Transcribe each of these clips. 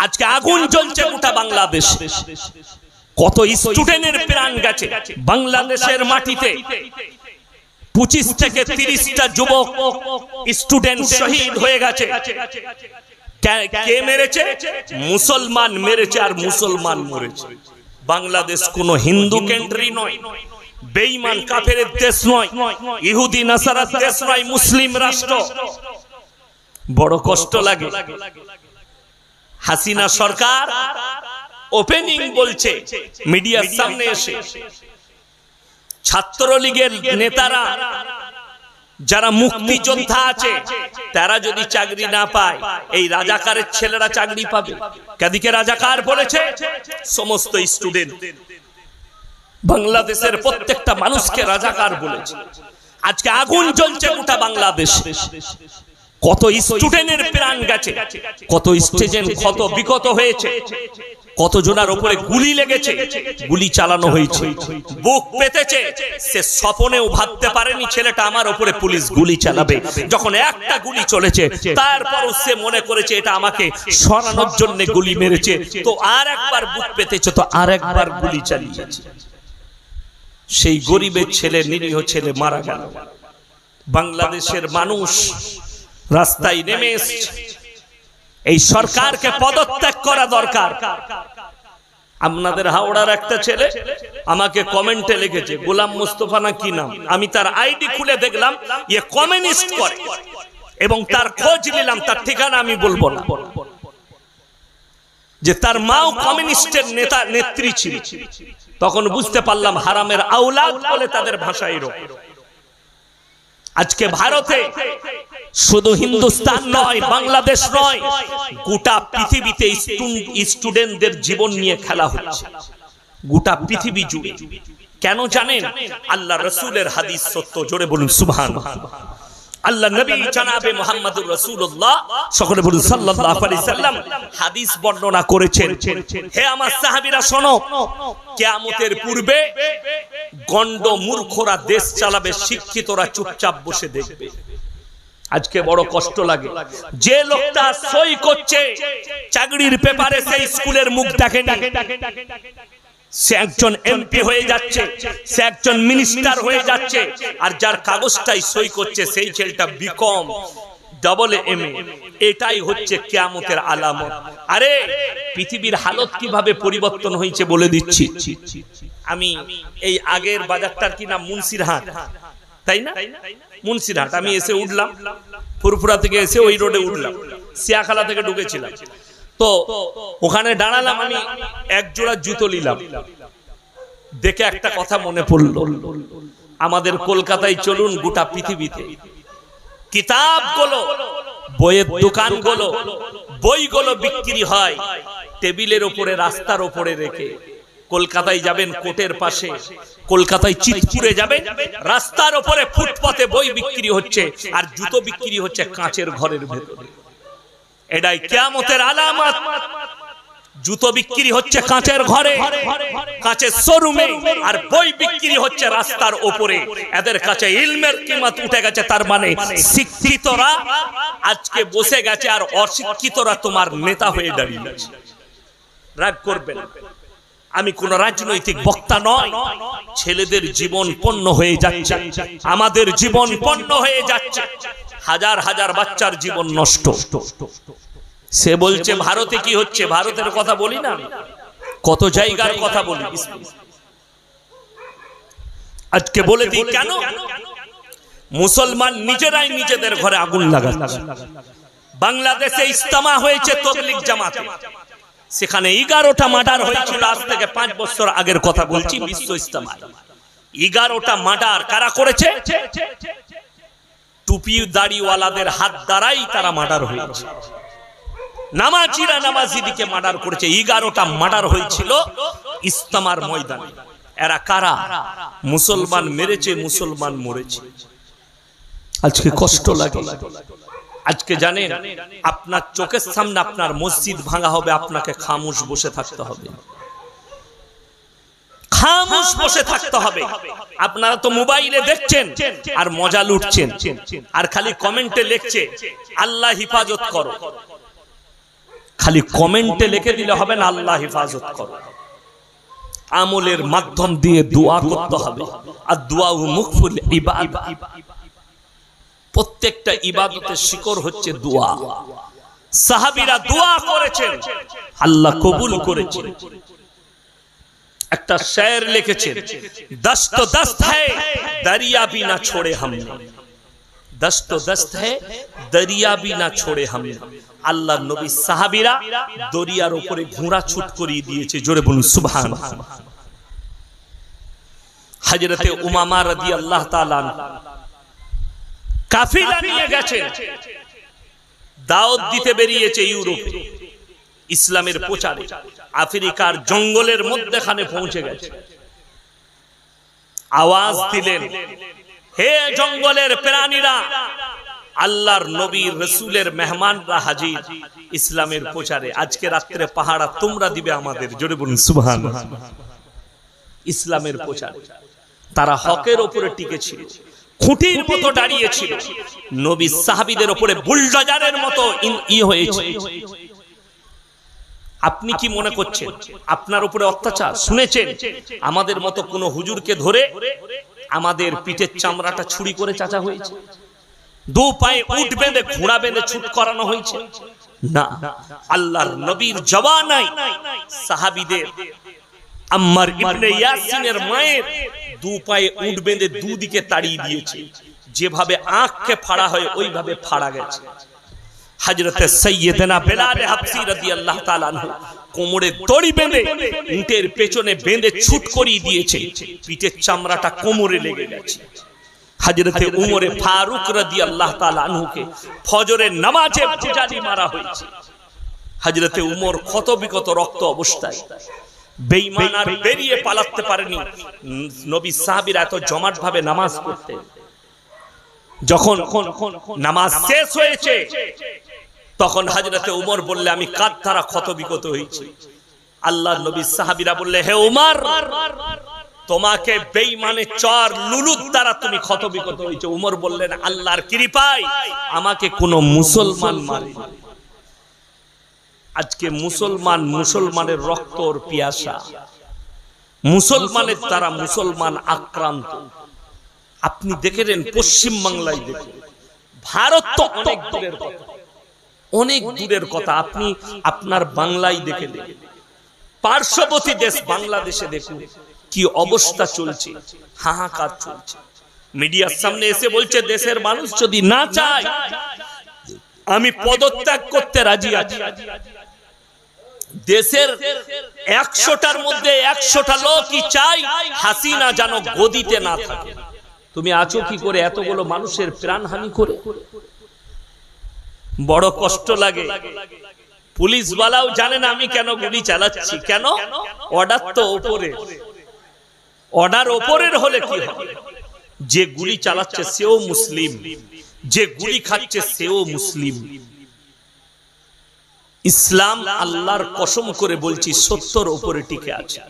আজকে আগুন জ্বলছে গোটা বাংলাদেশ। কত স্টুডেন্টের প্রাণ গেছে বাংলাদেশের মাটিতে। 25 থেকে 30টা যুবক স্টুডেন্ট শহীদ হয়ে গেছে। কে মেরেছে? মুসলমান মেরেছে, আর মুসলমান মরেছে। বাংলাদেশ কোনো হিন্দু কান্ট্রি নয়, বেঈমান কাফেরের দেশ নয়, ইহুদি নাসারার দেশ নয়, মুসলিম রাষ্ট্র। বড় কষ্ট লাগে। হাসিনা সরকার ওপেনিং বলছে মিডিয়ার সামনে এসে, ছাত্রলীগের নেতারা যারা মুক্তিযোদ্ধা আছে তারা যদি চাকরি না পায়, এই রাজাকারের ছেলেরা চাকরি পাবে। কাদিকে রাজাকার বলেছে? সমস্ত স্টুডেন্ট বাংলাদেশের প্রত্যেকটা মানুষকে রাজাকার বলেছে। আজকে আগুন জ্বলছে গোটা বাংলাদেশ। কত স্টুডেন্টের প্রাণ গেছে, কত স্টুডেন্ট কত বিগত হয়েছে, কত জনের উপরে গুলি লেগেছে, গুলি চালানো হয়েছে, বুক পেতেছে। সে স্বপ্নেও ভাবতে পারেনি ছেলেটা আমার উপরে পুলিশ গুলি চালাবে। যখন একটা গুলি চলেছে তারপরও সে মনে করেছে এটা আমাকে সরানোর জন্য গুলি মেরেছে, তো আর একবার বুক পেতেছে, তো আর একবার গুলি চালিয়েছে। সেই গরিবের ছেলে, নিরীহ ছেলে মারা গেল। বাংলাদেশের মানুষ রাস্তায় নেমে এসেছে। এই সরকারকে পদত্যাগ করা দরকার। আপনাদের হাওড়ার একটা ছেলে আমাকে কমেন্টে লিখেছে, গোলাম মুস্তফা না কি নাম, আমি তার আইডি খুলে দেখলাম এ কমিউনিস্ট করে, এবং তার খোঁজ নিলাম, তার ঠিকানা আমি বলবো না, যে তার মাও কমিউনিস্টের নেতা নেত্রী ছিল। তখন বুঝতে পারলাম হারামের আওলাদ বলে তাদের ভাষা এরকম। আজকে ভারতে শুধু হিন্দুস্তান নয়, বাংলাদেশ নয়, গোটা পৃথিবীতে স্টুডেন্টদের জীবন নিয়ে খেলা হচ্ছে, গোটা পৃথিবী জুড়ে। কেন জানেন? আল্লাহ রাসূলের হাদিস সত্য। জোরে বলুন সুবহানাল্লাহ। আল্লাহ নবী জনাবে মুহাম্মদুর রাসূলুল্লাহ সকলে বলুন সাল্লাল্লাহু আলাইহি সাল্লাম হাদিস বর্ণনা করেছেন। হে আমার সাহাবীরা শোনো, কিয়ামতের পূর্বে গন্ড মূর্খরা দেশ চালাবে, শিক্ষিতরা চুপচাপ বসে দেখবে। আজকে বড় কষ্ট লাগে, যে লোকটা সই করছে চাকরির পেপারে সেই স্কুলের মুখ দেখেনি, সে একজন এমপি হয়ে যাচ্ছে, সে একজন মিনিস্টার হয়ে যাচ্ছে, আর যার কাগজটাই সই করছে সেই ছেলেটা বিকম AA এটাই হচ্ছে কিয়ামতের আলামত। আরে পৃথিবীর হালত কিভাবে পরিবর্তন হয়েছে বলে দিচ্ছি। আমি এই আগের বাজারটার কি নাম, মুন্সিরহাট, তাই না? মুন্সিরহাট আমি এসে উঠলাম, ফুরফুরা থেকে এসে ওই রোডে উঠলাম, সিয়াখালা থেকে ঢুকেছিলাম। তো ওখানে দাঁড়ালাম, আমি এক জোড়া জুতো নিলাম। দেখে একটা কথা মনে পড়লো, আমাদের কলকাতায় চলুন, গোটা পৃথিবীতে কিতাবগুলো, বইয়ের দোকানগুলো, বইগুলো বিক্রি হয় টেবিলের উপরে, রাস্তার উপরে রেখে। কলকাতায় যাবেন কোর্টের পাশে, কলকাতায় চিতপুরে যাবেন, রাস্তার উপরে ফুটপাতে বই বিক্রি হচ্ছে, আর জুতো বিক্রি হচ্ছে কাঁচের ঘরের ভেতরে। এটাই কিয়ামতের আলামত। জুতো বিক্রি হচ্ছে কাঁচের ঘরে, কাঁচের শোরুমে, আর বই বিক্রি হচ্ছে রাস্তার উপরে। এদের কাছে ইলমের কিমত উঠে গেছে। তার মানে শিক্ষিতরা আজকে বসে গেছে, আর অশিক্ষিতরা তোমার নেতা হয়ে দাঁড়িয়ে আছে। রাগ করবেন, আমি কোন রাজনৈতিক বক্তা নয়। ছেলেদের জীবন পণ্য হয়ে যাচ্ছে, আমাদের জীবন পণ্য হয়ে যাচ্ছে, হাজার হাজার বাচ্চার জীবন নষ্ট। সে বলছে ভারতে কি হচ্ছে, ভারতের কথা বলি না, কত জায়গার কথা বলি। আজকে বলে দিই কেন মুসলমান নিজেরাই নিজেদের ঘরে আগুন লাগাচ্ছে। বাংলাদেশে ইজতেমা হয়েছে তাবলীগ জামাতে, সেখানে 11টা মার্ডার হয়েছিল। আজ থেকে 5 বছর আগের কথা বলছি, বিশ্ব ইজতেমা। 11টা মার্ডার কারা করেছে? টুপি দাড়িওয়ালাদের হাত দ্বারাই তারা মার্ডার হয়েছে। নামাজিরা নামাজিদিকে মার্ডার করেছে। 11টা মার্ডার হয়েছিল ইজতেমার ময়দানে। এরা কারা? মুসলমান মেরেছে, মুসলমান মরেছে। আজকে কষ্ট লাগে। আজকে জানেন, আপনার চোখের সামনে আপনার মসজিদ ভাঙা হবে, আপনাকে খামোশ বসে থাকতে হবে, খামোশ বসে থাকতে হবে। আপনারা তো মোবাইলে দেখছেন আর মজা লুটছেন, আর খালি কমেন্টে লিখছে আল্লাহ হিফাজত করো। খালি কমেন্টে লিখে দিলে হবে না আল্লাহ হেফাজত করো, আমলের মাধ্যম দিয়ে দোয়া করতে হবে। আর দোয়া মুখফুল ইবাদত, প্রত্যেকটা ইবাদতের শিকড় হচ্ছে দোয়া। সাহাবীরা দোয়া করেছেন, আল্লাহ কবুল করেছেন। একটা শের লিখেছেন, দস্ত দস্ত হ্যায় দরিয়া भी না छोड़े हमने, দস্ত দস্ত হ্যায় দরিয়া भी না छोड़े हमने। আল্লাহর নবী সাহাবীরা দরিয়ার উপরে ঘোড়া ছুট করিয়ে দিয়েছে, জোরে বলুন সুবহানাল্লাহ। হযরতে উমামা রাদিয়াল্লাহু তাআলা কাফিলা নিয়ে গেছেন, দাওয়াত দিতে বেরিয়েছে ইউরোপে, ইসলামের প্রচারে। আফ্রিকার জঙ্গলের মধ্যখানে পৌঁছে গেছে, আওয়াজ দিলেন, হে জঙ্গলের প্রাণীরা, আল্লাহর নবীর রাসূলের মেহমানরা হাজির ইসলামের প্রচারে। আজকে রাত্রে পাহারা তোমরা দিবে আমাদের, জোরে বলুন সুবহানাল্লাহ। ইসলামের প্রচারে তারা হকের উপরে টিকে ছিল, খুঁটির মতো দাঁড়িয়ে ছিল। নবী সাহাবীদের উপরে বুলডোজারের মতো হয়েছে। আপনি কি মনে করছেন আপনার উপরে অত্যাচার শুনেছেন? আমাদের মতো কোন হুজুরকে ধরে আমাদের পিঠের চামড়াটা ছুরি করে চাচা হয়েছে? দু পায়ে উট বেঁধে ঘোড়া বেঁধে ছুট করানো হয়েছে? না, আল্লাহর নবীর জওয়ানায় সাহাবীদের আম্মার ইবনে ইয়াসিনের মায়ের দু পায়ে উট বেঁধে দুদিকে তাড়িয়ে দিয়েছে। যেভাবে আঁখকে ফাড়া হয় ওইভাবে ফাড়া গেছে। হযরতে সাইয়্যিদনা বেলাল হাবশী রাদিয়াল্লাহু তাআলা আনহু কোমরে দড়ি বেঁধে উটের পেছনে বেঁধে ছুট করিয়ে দিয়েছে, পিঠের চামড়াটা কোমরে লেগে গেছে। হযরতে উমরে ফারুক রাদিয়াল্লাহু তাআলা আনহুকে ফজরের নামাজে বুঝালি মারা হয়েছে। হযরতে উমর ক্ষত বিক্ষত রক্ত অবস্থায়, বেঈমান আর বেরিয়ে পালাতে পারেনি। নবী সাহাবীরা এত জমাট ভাবে নামাজ পড়তেন। যখন নামাজ শেষ হয়েছে তখন হযরতে উমর বললে, আমি কাঁধ দ্বারা ক্ষত বিক্ষত হয়েছি। আল্লাহর নবী সাহাবীরা বললে, হে উমর, তোমাকে বেঈমানের চর লুলুত দ্বারা তুমি ক্ষত বিক্ষত হয়েছে। উমর বললেন, আল্লাহর কৃপায় আমাকে কোন মুসলমান মারে। আজকে মুসলমানের রক্ত ওর পিয়াসা, মুসলমানের দ্বারা মুসলমান আক্রান্ত। আপনি দেখেন পশ্চিম বাংলায়, দেখুন ভারত তো অনেক দূরের কথা, অনেক দূরের কথা। আপনি আপনার বাংলায় দেখে দেখেন, পার্শ্ববর্তী দেশ বাংলাদেশে দেখুন কি অবস্থা চলছে, হাহাকার চলছে। মিডিয়ার সামনে এসে বলছে, দেশের মানুষ যদি না চায় আমি পদত্যাগ করতে রাজি আছি। দেশের 100টার মধ্যে 100টা লোকই চাই হাসিনা যেন গদিতে না থাকে। তুমি আছো কি করে এতগুলো মানুষের প্রাণহানি করে? বড় কষ্ট লাগে। পুলিশওয়ালাও জানে না আমি কেন গুলি চালাচ্ছি। কেন? অর্ডার তো উপরে, অর্ডার উপরের হলে কি হবে? যে গুলি চালাচ্ছে সেও মুসলিম, যে গুলি খাচ্ছে সেও মুসলিম। ইসলাম আল্লাহর কসম করে বলছি 70 উপরে টিকে আছে।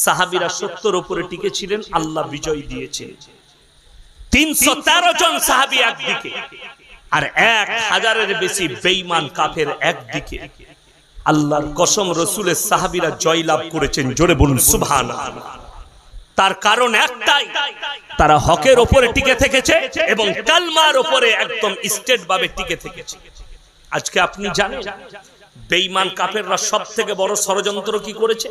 সাহাবীরা 70 উপরে টিকে ছিলেন, আল্লাহ বিজয় দিয়েছে। 313 জন সাহাবী একদিকে আর 1000-এর বেশি বেঈমান কাফের একদিকে। আল্লাহর কসম, রাসূলের সাহাবীরা জয়লাভ করেছেন, জোরে বলুন সুবহানাল্লাহ। তার কারণ একটাই, তারা হকের উপরে টিকে থেকেছে এবং কালমার উপরে একদম স্টেট ভাবে টিকে থেকেছে। আজকে আপনি জানেন বেঈমান কাফেররা সবথেকে বড় ষড়যন্ত্র কি করেছে?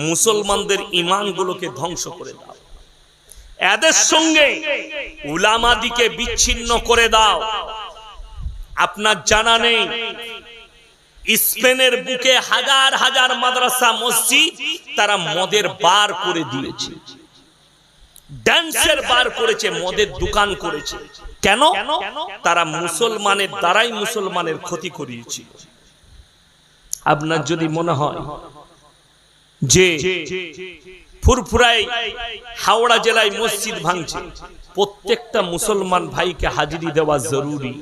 মুসলমানদের ঈমানগুলোকে ধ্বংস করে দাও, এদের সঙ্গে উলামাদিকে বিচ্ছিন্ন করে দাও। আপনার জানা নেই স্পেনের বুকে হাজার হাজার মাদ্রাসা মসজিদ তারা মদের বার করে দিয়েছে, ড্যান্সের বার করেছে, মদের দোকান করেছে। কেন? তারা মুসলমানের দ্বারাই মুসলমানের ক্ষতি করিয়েছে। আপনার যদি মনে হয় যে ফুরফুরায় হাওড়া জেলায় মসজিদ ভাঙছে, প্রত্যেকটা মুসলমান ভাইকে হাজিরি দেওয়া জরুরি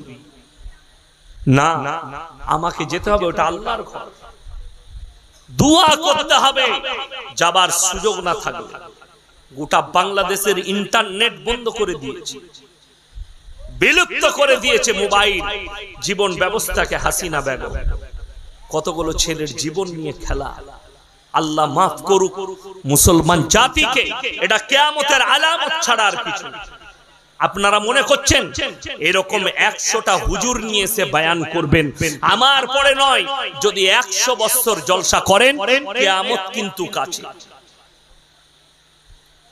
না, আমাকে যেতে হবে, ওটা আল্লাহর ঘর। দোয়া করতে হবে যাবার সুযোগ না থাকলে। গোটা বাংলাদেশের ইন্টারনেট বন্ধ করে দিয়েছে, বিলুপ্ত করে দিয়েছে মোবাইল জীবন ব্যবস্থাকে হাসিনা বেগম। কতগুলো ছেলের জীবন নিয়ে খেলা। আল্লাহ মাফ করুক মুসলমান জাতিকে, এটা কিয়ামতের আলামত ছাড়া আর কিছু। আপনারা মনে করছেন এরকম 100টা হুজুর নিয়ে এসে বয়ান করবেন, আমার পরে নয়, যদি 100 বছর জলসা করেন কিয়ামত কিন্তু কাছে।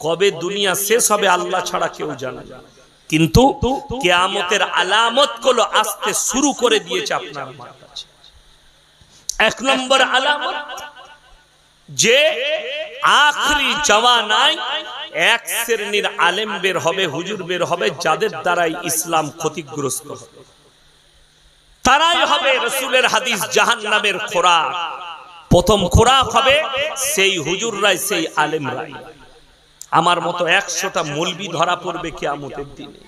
কবে দুনিয়া শেষ হবে আল্লাহ ছাড়া কেউ জানে না, কিন্তু কিয়ামতের আলামত গুলো আসতে শুরু করে দিয়েছে আপনার আমার কাছে। 1 নম্বর আলামত, যে আখরি জামানায় এক শ্রেণীর আলেম বের হবে, হুজুর বের হবে, যাদের দ্বারাই ইসলাম ক্ষতিগ্রস্ত হবে। তারাই হবে রাসূলের হাদিস জাহান্নামের খোরাক। প্রথম খোরাক হবে সেই হুজুররাই, সেই আলেমরাই। আমার মতো 100টা মৌলবি ধরা পড়বে কিয়ামতের দিনে।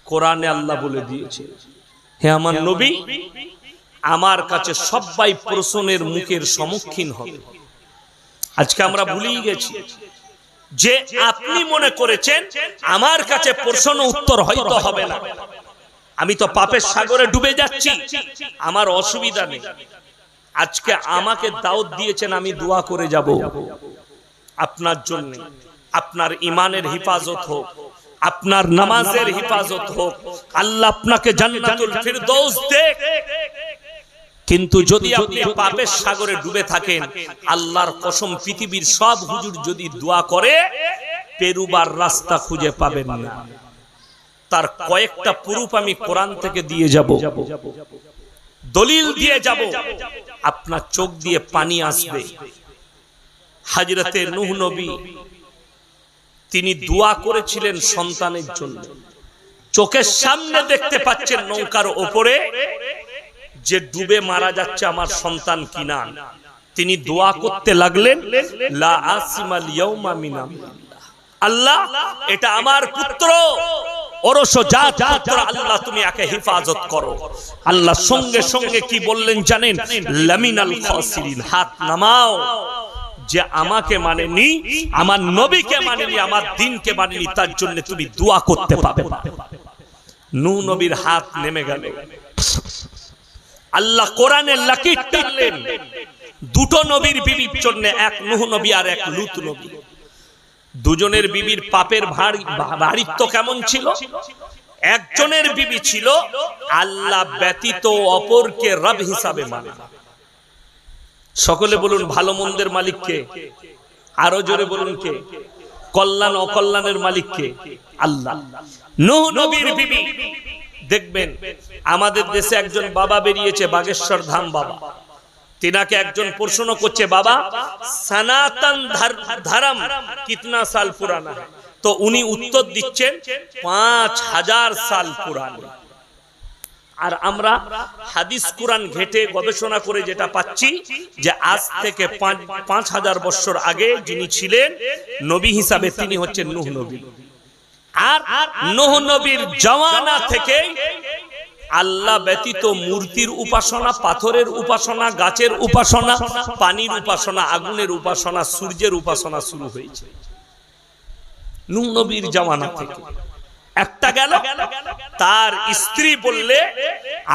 কোরআনে আল্লাহ বলে দিয়েছে, হে আমার নবী, আমার কাছে সবাই প্রশ্নের মুখের সম্মুখীন হবে। আজকে আমরা ভুলেই গেছি যে আপনি মনে করেছেন আমার কাছে প্রশ্ন উত্তর হয়তো হবে না, আমি তো পাপের সাগরে ডুবে যাচ্ছি, আমার অসুবিধা নেই। আজকে আমাকে দাওয়াত দিয়েছেন, আমি দোয়া করে যাব আপনার জন্য, আপনার ইমানের হিফাজত হোক, আপনার নামাজের হিফাজত হোক, আল্লাহ আপনাকে জান্নাতুল ফিরদৌস দেখ। কিন্তু যদি আপনি পাপের সাগরে ডুবে থাকেন, আল্লাহর কসম পৃথিবীর সব হুজুর যদি দোয়া করে পেরুবার রাস্তা খুঁজে পাবেন না। তার কয়েকটা প্রুফ আমি কোরআন থেকে দিয়ে যাব, দলিল দিয়ে যাব, আপনার চোখ দিয়ে পানি আসবে। হযরতে নূহ নবী তিনি দোয়া করেছিলেন সন্তানের জন্য, চোখের সামনে দেখতে পাচ্ছেন নৌকার উপরে যে ডুবে মারা যাচ্ছে আমার সন্তান কিনান। তিনি দোয়া করতে লাগলেন, লা আসিমাল ইয়াউমা মিন আমরিল্লাহ, আল্লাহ এটা আমার পুত্র, ওরসজাত পুত্র, আল্লাহ তুমি একে হেফাজত করো। আল্লাহ সঙ্গে সঙ্গে কি বললেন জানেন? লামিনাল খাসিরিন, হাত নামাও। যে আমাকে মানেনি, আমার নবীকে মানেনি, আমার দ্বীনকে মানেনি, তার জন্য তুমি দোয়া করতে পাবে না। নূহ নবীর হাত নেমে গেল। আল্লাহ কোরআনে লাকির টানলেন দুটো নবীর বিবির জন্য, এক নূহ নবী আর এক লূত নবী। দুজনের বিবির পাপের ভারিত্ব কেমন ছিল? একজনের বিবি ছিল আল্লাহ ব্যতীত অপরকে রব হিসাবে মানে। সকলে বলুন ভালো মন্দের মালিক কে? আরো জোরে বলুন কে? কল্যাণ অকল্যাণের মালিক কে? আল্লাহ। নূহ নবীর বিবি, দেখবেন আমাদের দেশে একজন বাবা বেরিয়েছে, বাগেশ্বর ধাম বাবা। তিনাকে একজন প্রশ্ন করছে, বাবা সনাতন ধর্ম কিতনা সাল পুরানা है? তো উনি উত্তর দিচ্ছেন 5000 সাল পুরানো। আর আমরা হাদিস কুরআন ঘেটে গবেষণা করে যেটা পাচ্ছি যে আজ থেকে 5000 বছর আগে যিনি ছিলেন নবী হিসাবে, তিনি হচ্ছেন নূহ নবী। আর নূহ নবীর জামানা থেকে আল্লাহ ব্যতীত মূর্তির উপাসনা, পাথরের উপাসনা, গাছের উপাসনা, পানির উপাসনা, আগুনের উপাসনা, সূর্যের উপাসনা শুরু হয়েছে নূহ নবীর জামানা থেকে। একটা গেল, তার স্ত্রী বললে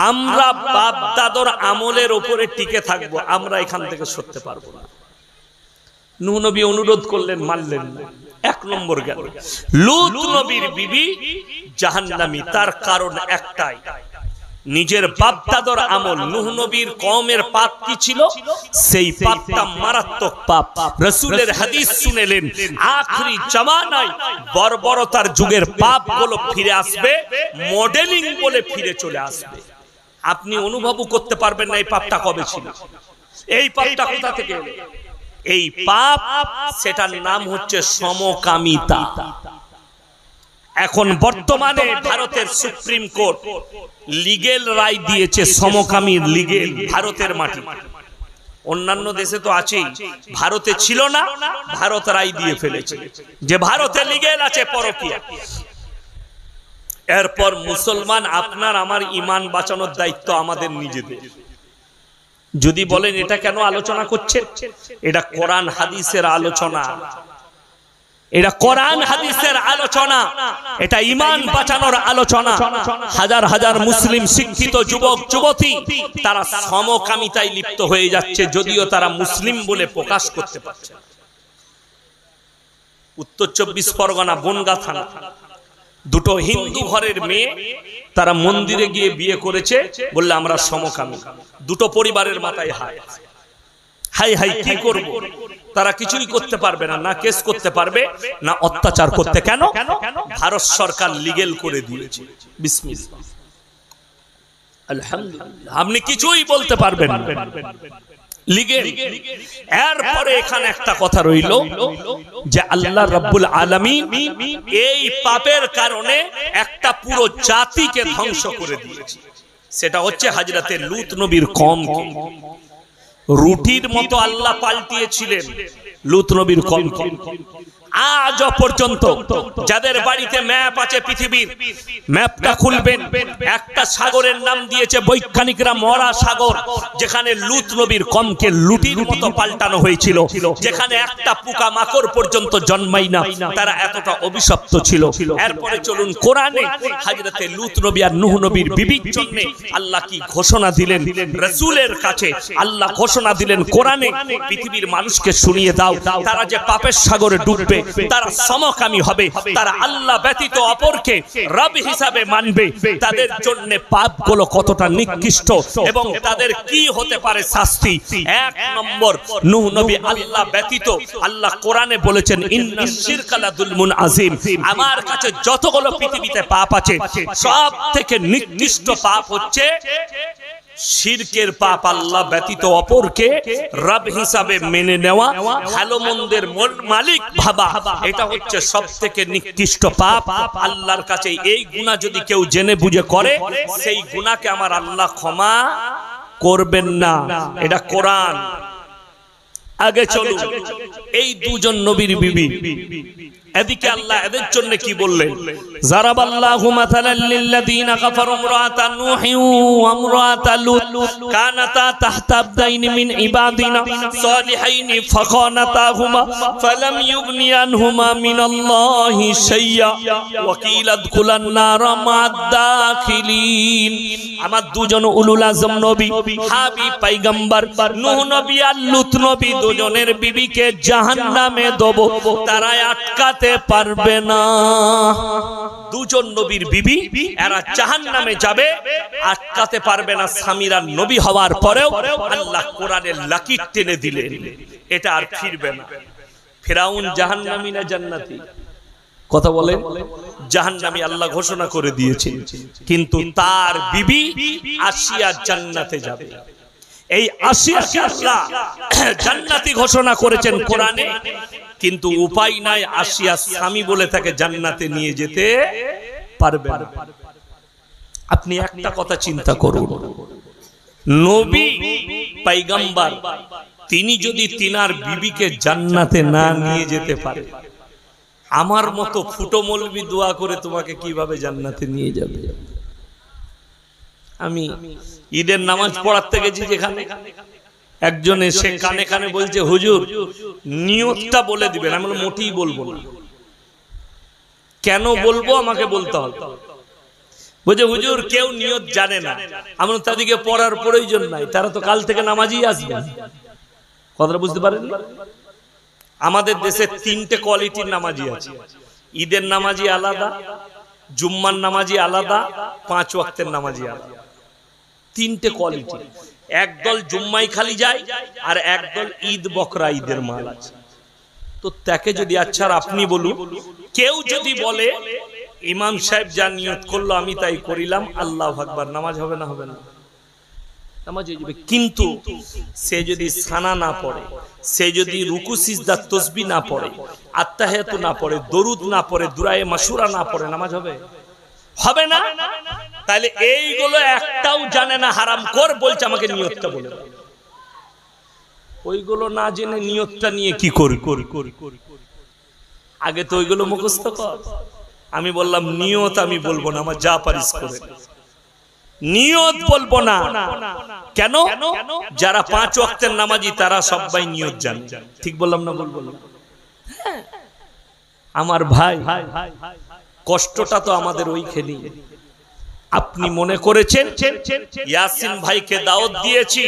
আমরা বাপ দাদর আমলের উপরে টিকে থাকবো, আমরা এখান থেকে সরতে পারবো না। নূহ নবী অনুরোধ করলেন, মানলেন না। এক নম্বর গেল। লূত নবীর বিবি জাহান্নামী, তার কারণ একটাই, নিজের বাপ দাদর আমল। নূহ নবীর কওমের পাপ কি ছিল? সেই পাপটা মারাত্মক পাপ। রাসূলের হাদিস শুনেলেন, আখরি জামানায় বর্বরতার যুগের পাপগুলো ফিরে আসবে, মডেলিং বলে ফিরে চলে আসবে। আপনি অনুভব করতে পারবেন না এই পাপটা কবে ছিল, এই পাপটা কোথা থেকে এলো। এই পাপ, সেটার নাম হচ্ছে সমকামিতা। এখন বর্তমানে ভারতের সুপ্রিম কোর্ট লিগেল রায় দিয়েছে, সমকামীর লিগেল, ভারতের মাটি। অন্যান্য দেশে তো আছেই, ভারতে ছিল না, ভারত রায় দিয়ে ফেলেছে যে ভারতে লিগেল আছে পরকীয়া। এরপর মুসলমান, আপনার আমার ঈমান বাঁচানোর দায়িত্ব আমাদের নিজেদের। যদি বলেন এটা কেন আলোচনা করছে, এটা কোরআন হাদিসের আলোচনা। এটা কোরআন হাদিসের আলোচনা, এটা ঈমান বাঁচানোর আলোচনা। হাজার হাজার মুসলিম শিক্ষিত যুবক যুবতী তারা সমকামিতায় লিপ্ত হয়ে যাচ্ছে, যদিও তারা মুসলিম বলে প্রকাশ করতে পারছে না। উত্তর 24 পরগনা বনগাঁ থানা, দুটো হিন্দু ঘরের মেয়ে তারা মন্দিরে গিয়ে বিয়ে করেছে, বললে আমরা সমকামী। দুটো পরিবারের মাথায় হাই হাই হাই, কি করব? তারা কিছুই করতে পারবে না, না কেস করতে পারবে না অত্যাচার করতে। কেন? ভারত সরকার লিগেল করে দিয়েছে। বিসমিল্লাহ, আলহামদুলিল্লাহ, আপনি কিছুই বলতে পারবেন না, লিগেল। এরপরে এখানে একটা কথা রইল যে আল্লাহ রাব্বুল আলামিন এই পাপের কারণে একটা পুরো জাতিকে ধ্বংস করে দিয়েছে। সেটা হচ্ছে হযরতে লূত নবীর কওমকে। রুটির মতো আল্লাহ পাল্টিয়েছিলেন লূত নবীর কওমকে। আজ পর্যন্ত যাদের বাড়িতে ম্যাপ আছে পৃথিবীর, ম্যাপটা খুলবেন, একটা সাগরের নাম দিয়েছে বৈজ্ঞানিকরা মরা সাগর, যেখানে লূত নবীর কওমকে লুটির মতো পাল্টানো হয়েছিল, যেখানে একটা পোকা মাকড় পর্যন্ত জন্মাই না, তারা এতটা অভিশপ্ত ছিল। এরপরে চলুন কোরআনে হযরতে লূত নবী আর নূহ নবীর বিবির জন্য আল্লাহ কি ঘোষণা দিলেন রাসূলের কাছে। আল্লাহ ঘোষণা দিলেন কোরআনে, পৃথিবীর মানুষকে শুনিয়ে দাও, তারা যে পাপের সাগরে ডুববে, তারা সমকামী হবে, তারা আল্লাহ ব্যতীত অপরকে রব হিসাবে মানবে, তাদের জন্য পাপগুলো কতটা নিকৃষ্ট এবং তাদের কি হতে পারে শাস্তি। এক নম্বর, নূহ নবী আল্লাহ ব্যতীত, আল্লাহ কোরআনে বলেছেন ইন্নাশ শিরকা লাযুলমুন আযীম, আমার কাছে যতগুলো পৃথিবীতে পাপ আছে সব থেকে নিকৃষ্ট পাপ হচ্ছে শিরকের পাপ, আল্লাহ ব্যতীত অপরকে রব হিসাবে মেনে নেওয়া, ভালো মন্দের মালিক ভাবা, এটা হচ্ছে সবথেকে নিকৃষ্ট পাপ আল্লাহর কাছে। এই গুনাহ যদি কেউ জেনে বুঝে করে, সেই গুনাহকে আমার আল্লাহ ক্ষমা করবেন না। এটা কোরআন। আগে চলো, এই দুজন নবীর বিবি, এদিকে আল্লাহ এদের জন্য কি বললেন? যারাবাল্লাহু মাসালাল লিল্লাযীনা কাফারু ইমরাআতা নূহি ওয়া ইমরাআতা লূত কানাতা তাহতা আবদাইনি মিন ইবাদিনা সালিহাইনি ফাখানাতাহুমা ফালাম ইউগনি আনহুমা মিনাল্লাহি শাইয়্যা ওয়া কিলা আদখুলান নারা মা'আদ দাখিলিন। আমার দুজন উলুল আযম নবী, হাবিব পয়গম্বর নূহ নবী আর লূত নবী, দুজনের বিবিকে জাহান্নামে দেব, তারা আটকাতে পারবে না। দুজন নবীর বিবি, এরা জাহান্নামে যাবে, আটকাতে পারবে না। স্বামীরা নবী হওয়ার পরেও আল্লাহ কোরআনের লাকির টেনে দিলেন, এটা আর ফিরবে না। ফিরাউন জাহান্নামী না জান্নাতি? কথা বলেন। জাহান্নামী আল্লাহ ঘোষণা করে দিয়েছে, কিন্তু তার বিবি আসিয়া জান্নাতে যাবে। এই আসিয়াকে আল্লাহ জান্নাতি ঘোষণা করেছেন কোরআনে, কিন্তু উপায় নাই, আসিয়া স্বামী বলে তাকে জান্নাতে নিয়ে যেতে পারবে না। আপনি একটা কথা চিন্তা করুন, নবী পয়গম্বর তিনি যদি তিনার বিবিকে জান্নাতে না নিয়ে যেতে পারে, আমার মতো ফুটো মৌলবি দোয়া করে তোমাকে কিভাবে জান্নাতে নিয়ে যাবে? আমি ঈদের নামাজ পড়াতে গেছি, যেখানে একজন এসে কানে কানে বলছে হুজুর নিয়তটা বলে দিবেন। আমি মোটেই বলবো না। কেন বলবো? আমাকে বলতে হবে। বুঝে হুজুর কেউ নিয়ত জানে না। আমরা তাদেরকে পড়ার প্রয়োজন নাই, তারা তো কাল থেকে নামাজই আসবে। কথাটা বুঝতে পারেন? আমাদের দেশে তিনটে কোয়ালিটির নামাজি আছে। ঈদের নামাজি আলাদা, জুম্মার নামাজি আলাদা, 5 ওয়াক্তের নামাজি আলাদা। তিনটে কোয়ালিটি। একদল জুম্মাই খালি যায়, আর একদল ঈদ বকরা ঈদের মাল আছে। তো তাকে যদি, আচ্ছা আপনি বলুন, কেউ যদি বলে ইমাম সাহেব যা নিয়ত করলো আমি তাই করিলাম, আল্লাহু আকবার, নামাজ হবে না? হবে না, নামাজ হয়ে যাবে। কিন্তু সে যদি সানা না পড়ে, সে যদি রুকু সিজদা তাসবিহ না পড়ে, আত্তাহিয়াতু না পড়ে, দরুদ না পড়ে, দুরায়ে মাসুরা না পড়ে, নামাজ হবে? হবে না। তাহলে এইগুলো একটাও জানে না, হারামখোর, বলছে আমাকে নিয়তটা বলে দাও। ওইগুলো না জেনে নিয়তটা নিয়ে কি করি? আগে তো ওইগুলো মুখস্থ কর। আমি বললাম নিয়ত আমি বলবো না, আমার যা পারিস করে। নিয়ত বলবো না। কেন? যারা 5 ওয়াক্তের নামাজি তারা সবাই নিয়ত জানে। ঠিক বললাম না? বলবো না? আমার ভাই, কষ্টটা তো আমাদের ওইখানেই। আপনি মনে করেছেন ইয়াসিন ভাইকে দাওয়াত দিয়েছি,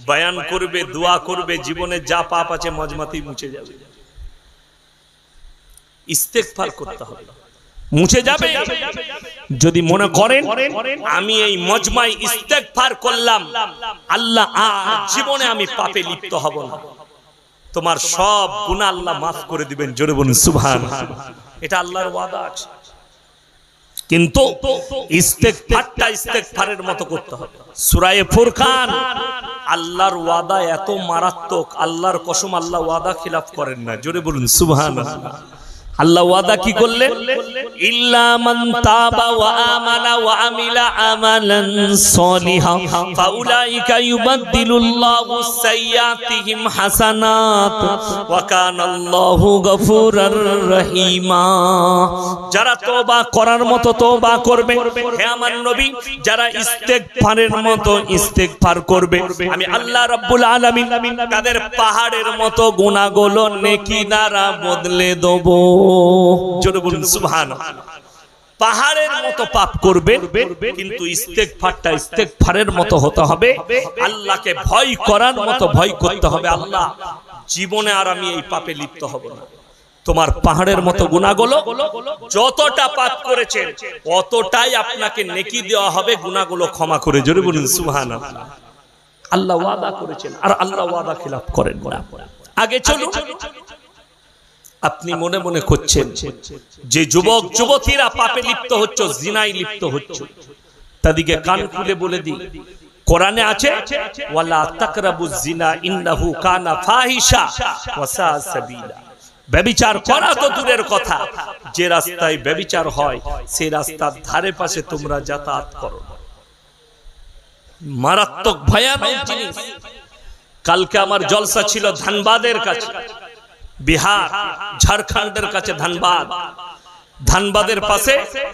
বয়ান করবে, দোয়া করবে, জীবনে যা পাপ আছে মজমাতেই মুছে যাবে। ইস্তেগফার করতে হবে, মুছে যাবে। যদি মনে করেন আমি এই মজমায় ইস্তেগফার করলাম, আল্লাহ জীবনে আমি পাপে লিপ্ত হব না, তোমার সব গুনাহ আল্লাহ মাফ করে দিবেন। জোরে বলুন সুবহানাল্লাহ। এটা আল্লাহর ওয়াদা আছে। কিন্তু ইস্তেগফারটা ইস্তেগফারের মতো করতে হবে। সূরা ফুরকান, আল্লাহর ওয়াদা এত মারাত্মক, আল্লাহর কসম আল্লাহ ওয়াদা খিলাফ করেন না। জোরে বলুন সুবহানাল্লাহ। আল্লাহ ওয়াদা কি করলেন? ইল্লা মান তাবা ওয়া আমানা ওয়া আমিলা আমালান সলিহা ফাউলাইকা ইউবাদদিলুল্লাহু সাইয়্যাতিহিম হাসানাত ওয়া কানাল্লাহু গফুরার রহিমা। যারা তওবা করার মতো তওবা করবে, হে আমার নবী, যারা ইস্তেগফারের মতো ইস্তেগফার করবে, আমি আল্লাহ রাব্বুল আলামিন তাদের পাহাড়ের মতো গুনাহগুলো নেকি দ্বারা বদলে দেব। জোরে বলুন সুবহানাল্লাহ। পাহাড়ের মতো পাপ করবেন, কিন্তু ইস্তেগফারটা ইস্তেগফারের মতো হতে হবে, আল্লাহকে ভয় করার মতো ভয় করতে হবে। আল্লাহ, জীবনে আর আমি এই পাপে লিপ্ত হব না। তোমার পাহাড়ের মতো গুনাহগুলো, যতটা পাপ করেছেন অতটাই আপনাকে নেকি দেওয়া হবে, গুনাহগুলো ক্ষমা করে। জোরে বলুন সুবহানাল্লাহ। আল্লাহ ওয়াদা করেছেন, আর আল্লাহ ওয়াদা খিলাফ করেন না। আগে চলুন। আপনি মনে মনে করছেন যে যুবক যুবতীরা পাপে লিপ্ত হচ্ছে, জিনায় লিপ্ত হচ্ছে, তাদেরকে কান খুলে বলে দিই, কোরআনে আছে ওয়ালা তাকরাবুজ জিনা ইন্নাহু কানা ফাহিশা ওয়া সা সাবিলা। ব্যভিচার করা তো দূরের কথা, যে রাস্তায় ব্যভিচার হয় সেই রাস্তার ধারে পাশে তোমরা যাতায়াত করো। মারাত্মক ভয়ানক জিনিস। কালকে আমার জলসা ছিল ধানবাদের কাছে, বিহার ঝাড়খণ্ডের কাছে ধানবাদ। ধানবাদের পাশে